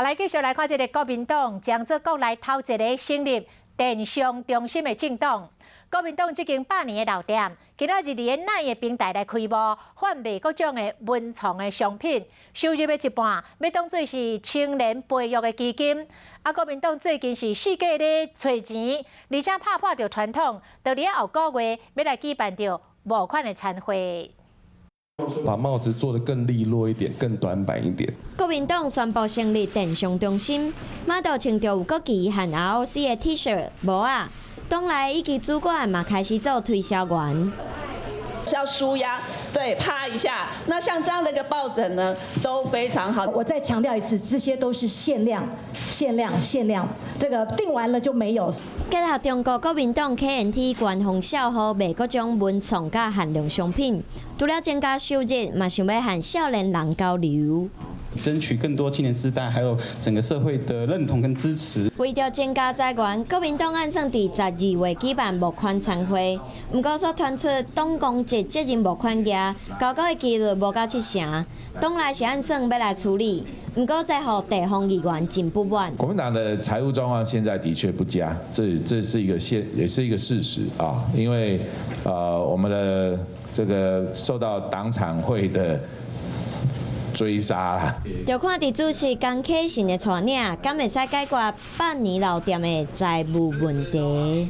好，来继续来看这个国民党将做国内头一个成立电商中心的政党。国民党已经8年的老店，今仔日伫个内的平台来开幕，贩卖各种的文创的商品，收入的一半要当做是青年培育的基金。国民党最近是世界咧找钱，而且打破着传统，就伫后个月要来举办着募款的餐会。 把帽子做得更利落一点，更短板一点。国民党宣布成立电商中心，马到穿着有国旗和 ROC 的 T 恤、帽仔，党内以及主管嘛开始做推销员。 要舒压，对，趴一下。那像这样的一个抱枕呢，都非常好。我再强调一次，这些都是限量，这个订完了就没有。结合中国国民党 KNT 官方笑号卖各种文创甲限量商品，除了增加收入，嘛想要和少年人交流。 争取更多青年世代，还有整个社会的认同跟支持。为着增加财源，国民党按算伫12月举办募款餐会，不过却传出党公职责任募款额交稿的几率无到70%，党内是按算要来处理，不过再互地方议员真不满。国民党的财务状况现在的确不佳，这是一个也是一个事实啊，因为我们的这个受到党产会的 追杀啦！就看伫主持江启臣的带领，敢会使解决8年老店的财务问题。